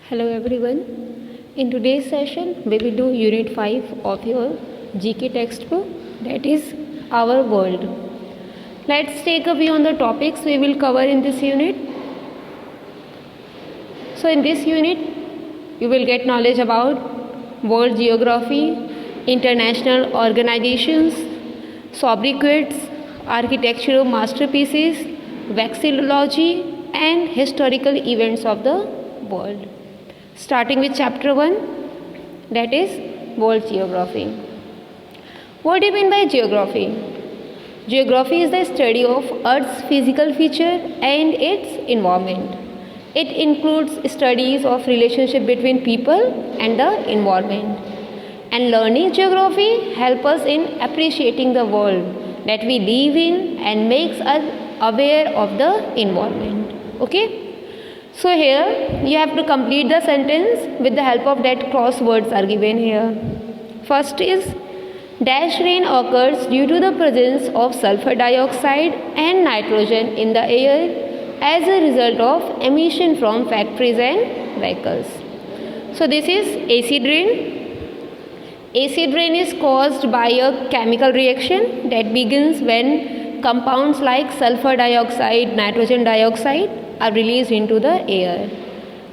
Hello everyone. In today's session, we will do Unit 5 of your GK textbook, that is Our World. Let's take a view on the topics we will cover in this unit. So in this unit, you will get knowledge about world geography, international organizations, sobriquets, architectural masterpieces, vexillology, and historical events of the world. Starting with chapter 1, that is world geography. What do you mean by geography? Geography is the study of Earth's physical feature and its environment. It includes studies of relationship between people and the environment. And learning geography helps us in appreciating the world that we live in and makes us aware of the environment. Okay? So here you have to complete the sentence with the help of that crosswords are given here. First is dash rain occurs due to the presence of sulfur dioxide and nitrogen in the air as a result of emission from factories and vehicles. So this is acid rain. Acid rain is caused by a chemical reaction that begins when compounds like sulfur dioxide, nitrogen dioxide are released into the air,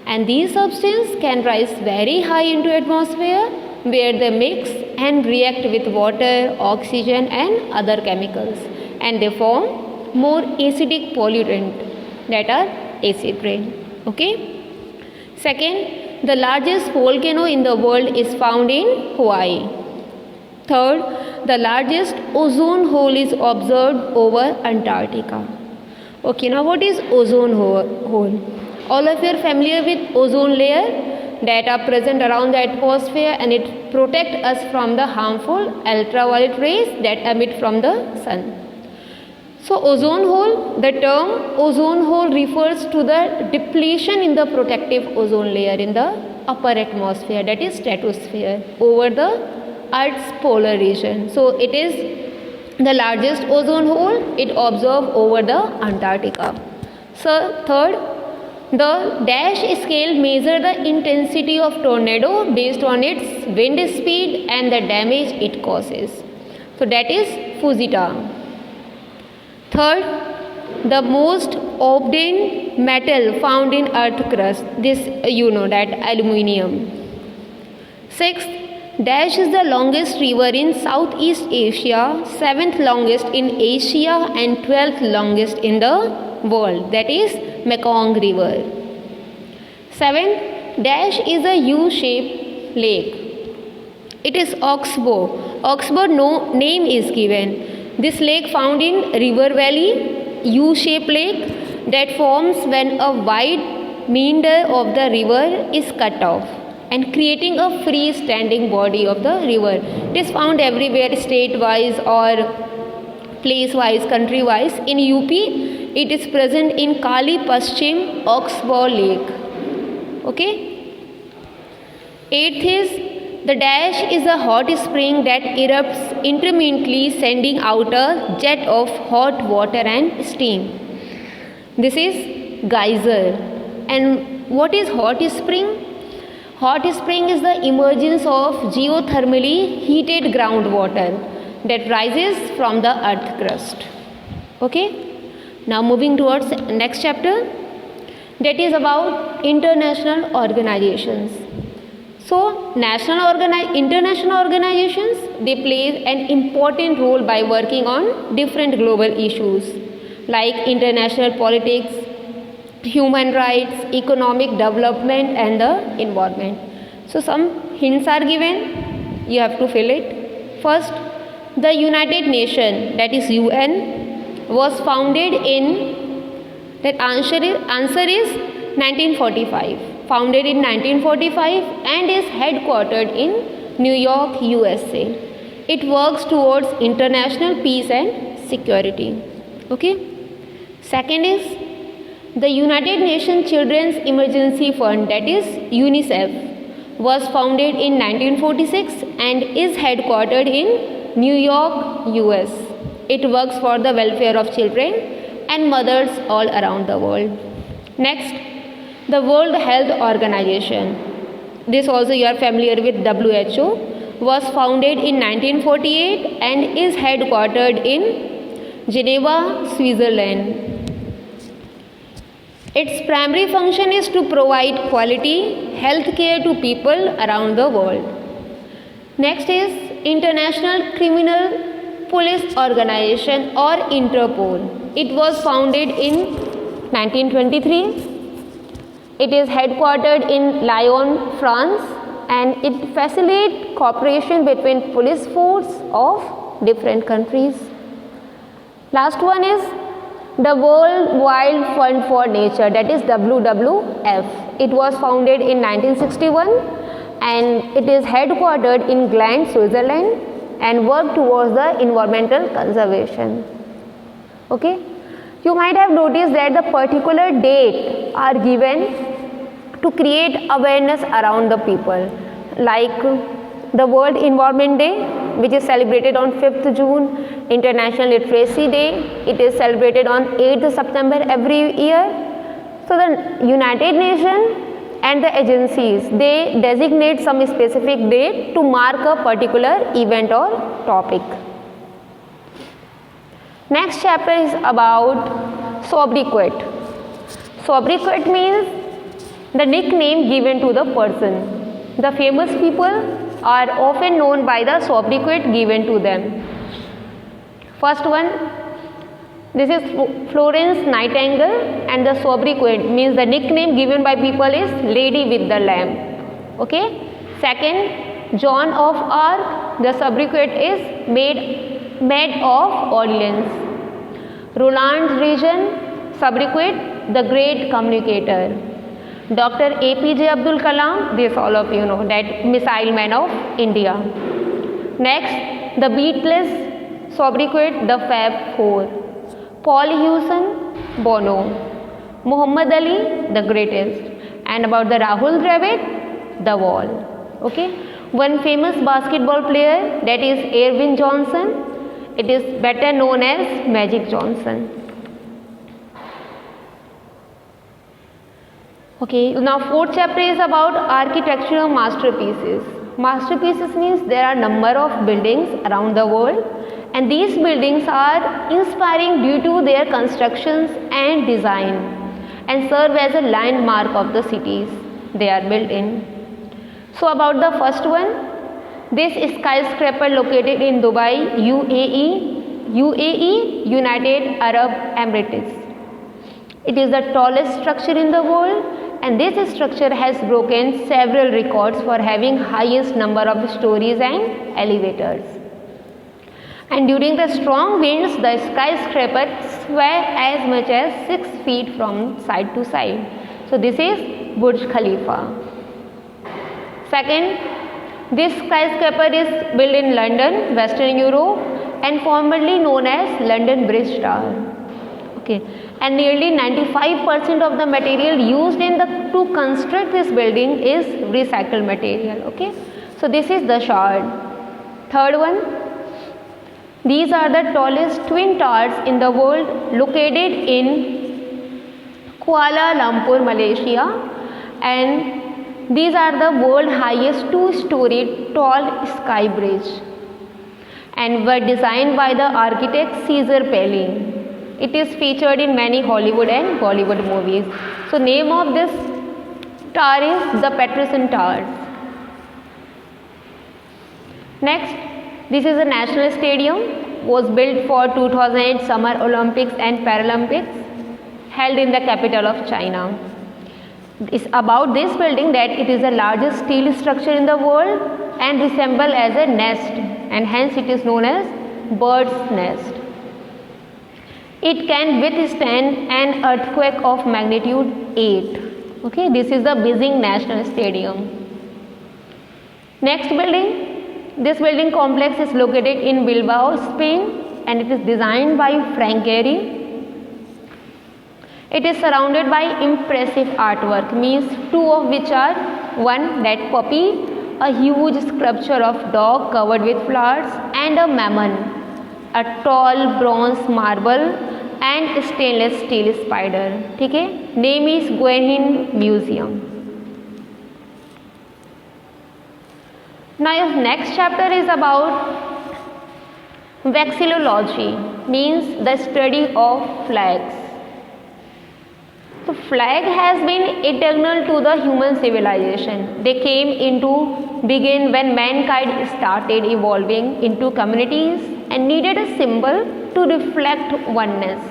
and these substances can rise very high into atmosphere where they mix and react with water, oxygen and other chemicals, and they form more acidic pollutant that are acid rain. Okay. Second, the largest volcano in the world is found in Hawaii. Third, the largest ozone hole is observed over Antarctica. Okay, now what is ozone hole? All of you are familiar with ozone layer that are present around the atmosphere, and it protects us from the harmful ultraviolet rays that emit from the sun. So ozone hole, the term ozone hole refers to the depletion in the protective ozone layer in the upper atmosphere, that is stratosphere, over the Earth's polar region. So it is the largest ozone hole, it observed over the Antarctica. So third, the dash scale measure the intensity of tornado based on its wind speed and the damage it causes. So that is Fujita. Third, the most abundant metal found in earth crust, this you know, that aluminium. Sixth, dash is the longest river in Southeast Asia, 7th longest in Asia and 12th longest in the world, that is Mekong River. 7th, dash is a U-shaped lake. It is Oxbow. Oxbow name is given. This lake found in River Valley, U-shaped lake that forms when a wide meander of the river is cut off and creating a free-standing body of the river. It is found everywhere, state-wise or place-wise, country-wise. In UP, it is present in Kali Paschim Oxbow Lake. Okay. 8th is the dash is a hot spring that erupts intermittently, sending out a jet of hot water and steam. This is geyser. And what is hot spring? Hot spring is the emergence of geothermally heated groundwater that rises from the earth crust. Okay. Now moving towards next chapter, that is about international organizations. So international organizations, they play an important role by working on different global issues like international politics, human rights, economic development and the environment. So some hints are given, you have to fill it. First, the United Nations, that is UN, was founded in, that answer is 1945. Founded in 1945 and is headquartered in New York, USA. It works towards international peace and security. Okay. Second is the United Nations Children's Emergency Fund, that is UNICEF, was founded in 1946 and is headquartered in New York, US. It works for the welfare of children and mothers all around the world. Next, The World Health Organization, this also you are familiar with, WHO, was founded in 1948 and is headquartered in Geneva, Switzerland. Its primary function is to provide quality health care to people around the world. Next is International Criminal Police Organization or Interpol. It was founded in 1923. It is headquartered in Lyon, France, and it facilitates cooperation between police force of different countries. Last one is the World Wild Fund for Nature, that is WWF. It was founded in 1961 and it is headquartered in Gland, Switzerland, and work towards the environmental conservation. Okay, you might have noticed that the particular date are given to create awareness around the people, like the World Environment Day, which is celebrated on 5th June, International Literacy Day, it is celebrated on 8th September every year. So the United Nations and the agencies, they designate some specific date to mark a particular event or topic. Next chapter is about sobriquet. Sobriquet means the nickname given to the person. The famous people are often known by the sobriquet given to them. First one, this is Florence Nightingale, and the sobriquet means the nickname given by people is Lady with the Lamp. Okay. Second, Joan of Arc, the sobriquet is Maid of Orleans. Roland Reagan, sobriquet the Great Communicator. Dr. APJ Abdul Kalam, this all of you know, that Missile Man of India. Next, the Beatles, sobriquet the Fab Four. Paul Hewson, Bono. Muhammad Ali, the greatest. And about the Rahul Dravid, the Wall. Okay. One famous basketball player, that is Ervin Johnson. It is better known as Magic Johnson. Okay, now fourth chapter is about architectural masterpieces. Masterpieces means there are number of buildings around the world, and these buildings are inspiring due to their constructions and design and serve as a landmark of the cities they are built in. So about the first one, this skyscraper located in Dubai, UAE, United Arab Emirates. It is the tallest structure in the world, and this structure has broken several records for having highest number of stories and elevators. And during the strong winds, the skyscraper sway as much as 6 feet from side to side. So this is Burj Khalifa. Second, this skyscraper is built in London, Western Europe, and formerly known as London Bridge Tower. Okay, and nearly 95% of the material used to construct this building is recycled material. Okay, so this is the Shard. Third one, these are the tallest twin towers in the world, located in Kuala Lumpur, Malaysia, and these are the world highest 2-story tall sky bridge, and were designed by the architect Caesar Pelli. It is featured in many Hollywood and Bollywood movies. So name of this tower is the Peterson Towers. Next, this is a national stadium, was built for 2008 Summer Olympics and Paralympics, held in the capital of China. It's about this building that it is the largest steel structure in the world and resembles as a nest, and hence it is known as bird's nest. It can withstand an earthquake of magnitude 8. Okay, this is the Beijing National Stadium. Next building, this building complex is located in Bilbao, Spain, and it is designed by Frank Gehry. It is surrounded by impressive artwork, means two of which are, one, that puppy, a huge sculpture of dog covered with flowers, and a mammon, a tall bronze marble, and stainless steel spider. ठीक है, name is Guggenheim Museum. Now next chapter is about vexillology, means the study of flags. So flag has been eternal to the human civilization. They came into being when mankind started evolving into communities and needed a symbol to reflect oneness.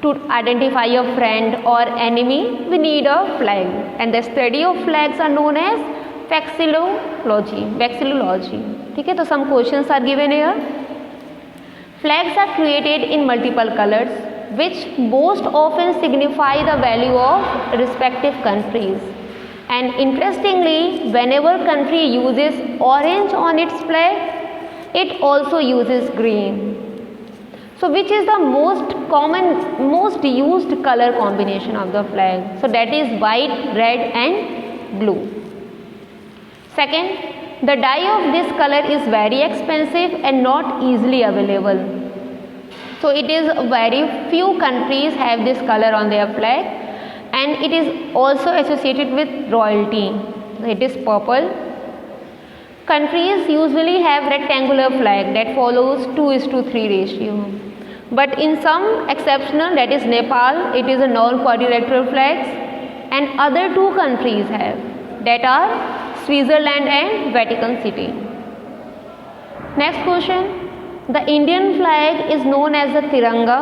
To identify a friend or enemy, we need a flag, and the study of flags are known as vexillology. Vexillology. ठीक है, तो some questions are given here. Flags are created in multiple colors, which most often signify the value of respective countries. And interestingly, whenever country uses orange on its flag, it also uses green. So which is the most common, most used color combination of the flag? So that is white, red and blue. Second, the dye of this color is very expensive and not easily available. So it is very few countries have this color on their flag, and it is also associated with royalty. It is purple. Countries usually have rectangular flag that follows 2:3 ratio. But in some exceptional, that is Nepal, it is a non-quadrilateral flags, and other two countries have, that are Switzerland and Vatican City. Next question. The Indian flag is known as the Tiranga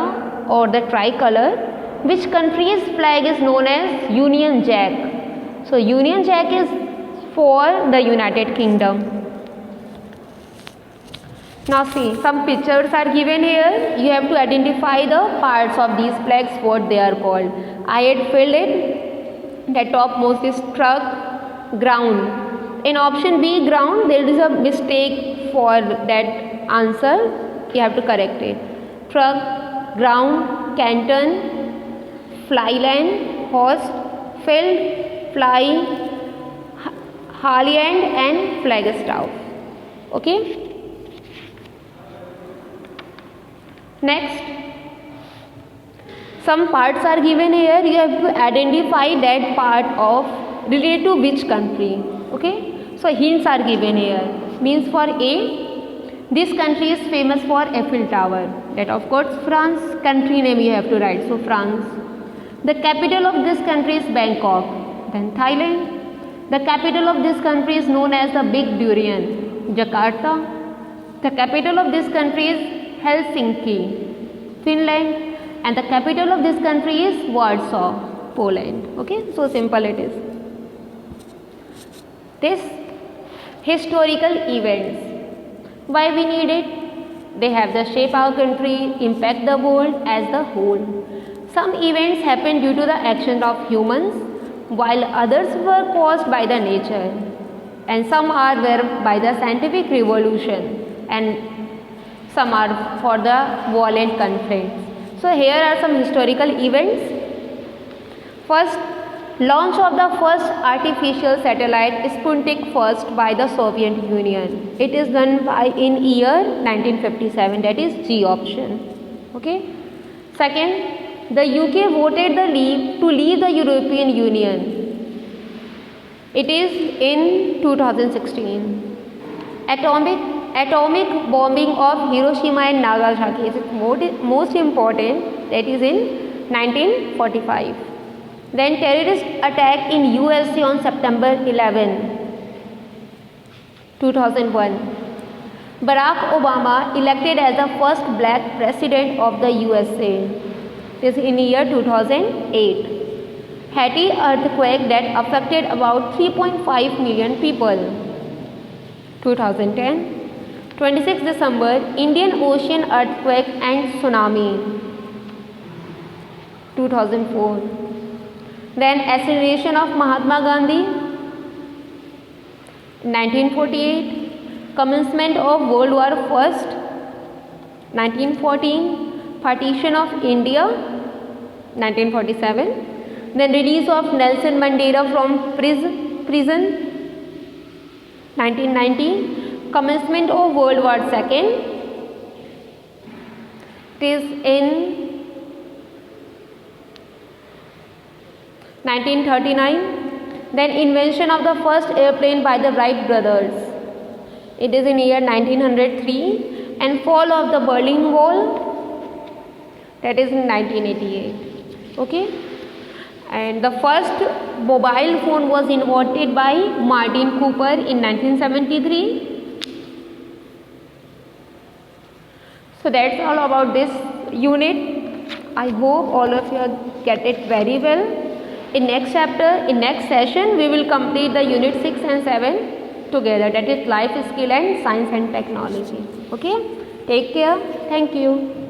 or the tricolor. Which country's flag is known as Union Jack? So Union Jack is for the United Kingdom. Now see, some pictures are given here. You have to identify the parts of these flags, what they are called. I had filled it. The topmost is truck, ground. In option B, ground, there is a mistake for that answer. You have to correct it. Truck, ground, canton, flyland, host, field, fly, harland and flagstaff. Okay. Next, some parts are given here. You have to identify that part of related to which country. Okay. So hints are given here. Means for A, this country is famous for Eiffel Tower. That of course France. Country name you have to write. So France. The capital of this country is Bangkok. Then Thailand. The capital of this country is known as the Big Durian. Jakarta. The capital of this country is Helsinki, Finland. And the capital of this country is Warsaw, Poland. Okay. So simple it is. This historical events. Why we need it? They have the shape our country, impact the world as the whole. Some events happen due to the action of humans, while others were caused by the nature, and some are by the scientific revolution, and some are for the violent conflicts. So here are some historical events. First, launch of the first artificial satellite Sputnik first by the Soviet Union. It is done in year 1957. That is G option. Okay. Second, the UK voted to leave the European Union. It is in 2016. Atomic bombing of Hiroshima and Nagasaki is most important. That is in 1945. Then terrorist attack in USA on September 11, 2001. Barack Obama elected as the first black president of the USA. This is in year 2008. Haiti earthquake that affected about 3.5 million people. 2010. 26 December, Indian Ocean earthquake and tsunami. 2004. Then assassination of Mahatma Gandhi, 1948. Commencement of World War I, 1914. Partition of India, 1947. Then release of Nelson Mandela from prison, 1990. Commencement of World War II. It is in 1939. Then invention of the first airplane by the Wright brothers. It is in year 1903. And fall of the Berlin Wall. That is in 1988. Okay. And the first mobile phone was invented by Martin Cooper in 1973. So that's all about this unit. I hope all of you get it very well. In next chapter, in next session, we will complete the unit 6 and 7 together. That is life skill and science and technology. Okay. Take care. Thank you.